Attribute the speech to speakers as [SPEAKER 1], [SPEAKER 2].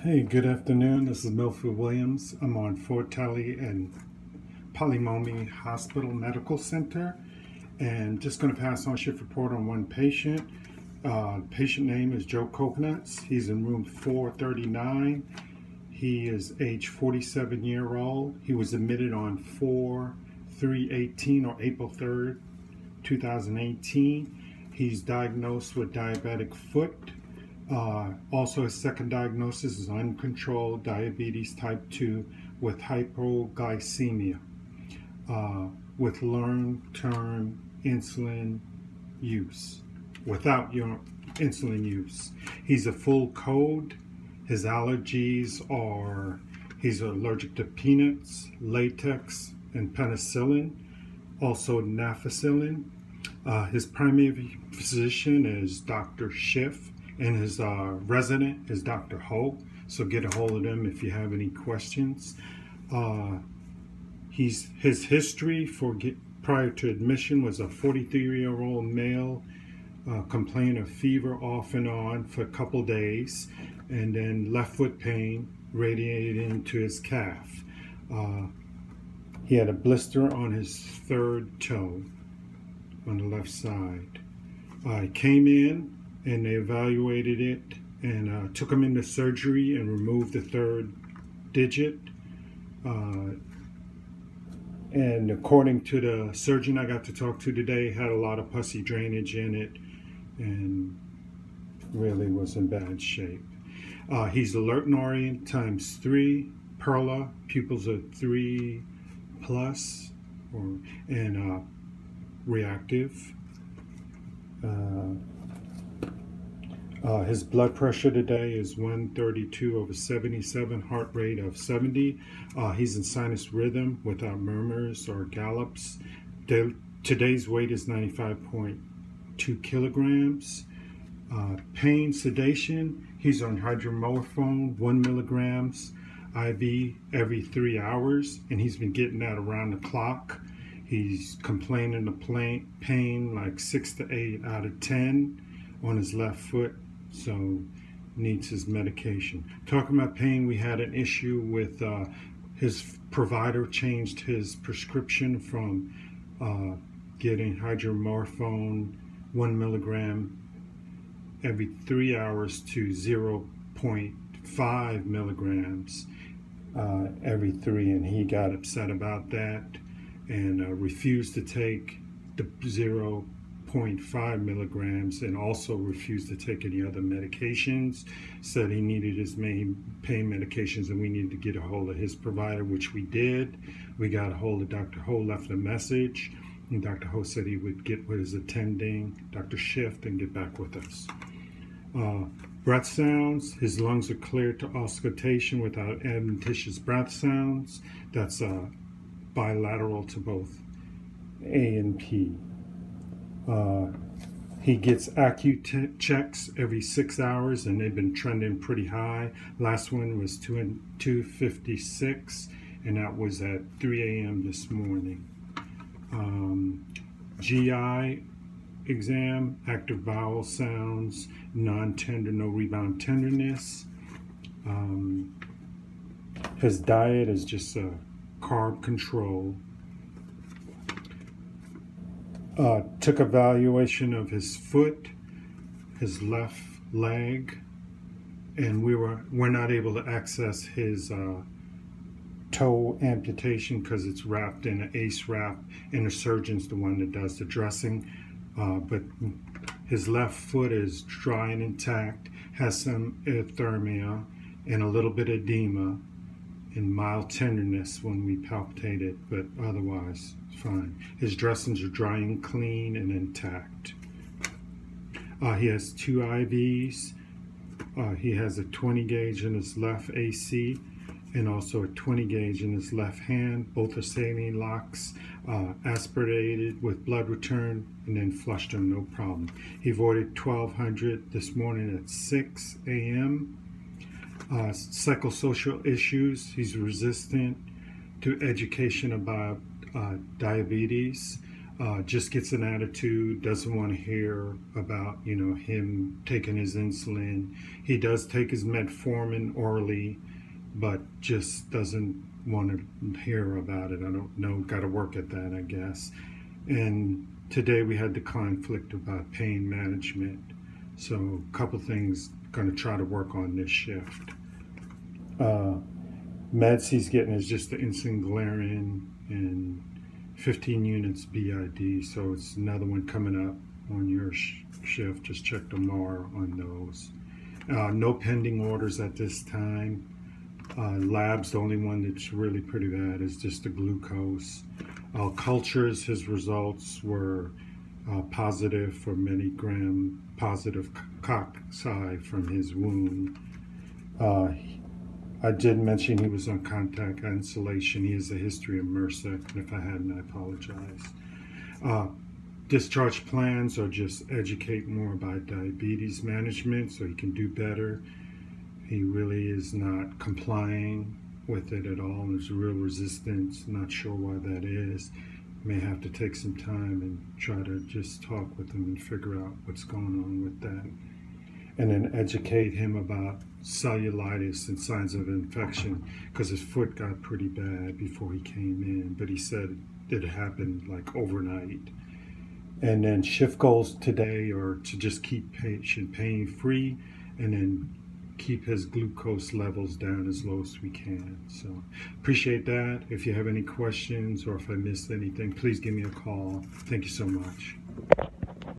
[SPEAKER 1] Hey, good afternoon. This is Milford Williams. I'm on Fort Tally and Palomomi Hospital Medical Center, and just going to pass on shift report on one patient. Patient name is Joe Coconuts. He's in room 439. He is age 47-year-old. He was admitted on 4/3/18 or April 3rd, 2018. He's diagnosed with diabetic foot. Also, his second diagnosis is uncontrolled diabetes type 2 with hypoglycemia, with long-term insulin use, without your insulin use. He's a full code. His allergies are, he's allergic to peanuts, latex, and penicillin, also nafacillin. His primary physician is Dr. Schiff, and his resident is Dr. Ho. So get a hold of them if you have any questions. His history prior to admission was a 43-year-old male, complained of fever off and on for a couple days, and then left foot pain radiated into his calf. He had a blister on his third toe on the left side. He came in and they evaluated it and took him into surgery and removed the third digit. And according to the surgeon I got to talk to today, had a lot of pussy drainage in it and really was in bad shape. He's alert and orient times 3, Perla, pupils of 3+, and reactive. His blood pressure today is 132/77, heart rate of 70. He's in sinus rhythm without murmurs or gallops. Today's weight is 95.2 kilograms. Pain, sedation, he's on hydromorphone, 1 milligrams IV every 3 hours, and he's been getting that around the clock. He's complaining of pain like 6 to 8 out of 10 on his left foot, so needs his medication. Talking about pain, we had an issue with his provider changed his prescription from getting hydromorphone 1 milligram every 3 hours to 0.5 milligrams every 3, and he got upset about that and refused to take the 0.5 milligrams and also refused to take any other medications. Said he needed his main pain medications and we needed to get a hold of his provider, which we did. We got a hold of Dr. Ho, left a message, and Dr. Ho said he would get with his attending, Dr. Schiff, and get back with us. Breath sounds, his lungs are clear to auscultation without adventitious breath sounds. That's bilateral to both A and P. He gets AccuChecks checks every 6 hours, and they've been trending pretty high. Last one was 256, and that was at 3 a.m. this morning. GI exam, active bowel sounds, non-tender, no rebound tenderness. His diet is just a carb control. Took evaluation of his foot, his left leg, and we're not able to access his toe amputation because it's wrapped in an ACE wrap, and the surgeon's the one that does the dressing. But his left foot is dry and intact, has some erythema and a little bit of edema and mild tenderness when we palpitate it, but otherwise fine. His dressings are dry and clean and intact. He has 2 IVs. He has a 20 gauge in his left AC and also a 20 gauge in his left hand. Both are saline locks, aspirated with blood return, and then flushed him, no problem. He voided 1200 this morning at 6 a.m. Psychosocial issues, he's resistant to education about diabetes. just gets an attitude, doesn't want to hear about, him taking his insulin. He does take his metformin orally, but just doesn't want to hear about it. I don't know, got to work at that, I guess. And today we had the conflict about pain management. So a couple things going to try to work on this shift. Meds he's getting is just the insulin glargine and 15 units BID, so it's another one coming up on your shift. Just check the MAR on those. No pending orders at this time. Labs, the only one that's really pretty bad is just the glucose. Cultures, his results were positive for milligram positive cocci from his wound. I did mention he was on contact insulation. He has a history of MRSA, and if I hadn't, I apologize. Discharge plans are just educate more about diabetes management so he can do better. He really is not complying with it at all. There's a real resistance. Not sure why that is. May have to take some time and try to just talk with him and figure out what's going on with that. And then educate him about cellulitis and signs of infection, because his foot got pretty bad before he came in, but he said it happened like overnight. And then shift goals today are to just keep patient pain free and then keep his glucose levels down as low as we can. So appreciate that. If you have any questions or if I missed anything, please give me a call. Thank you so much.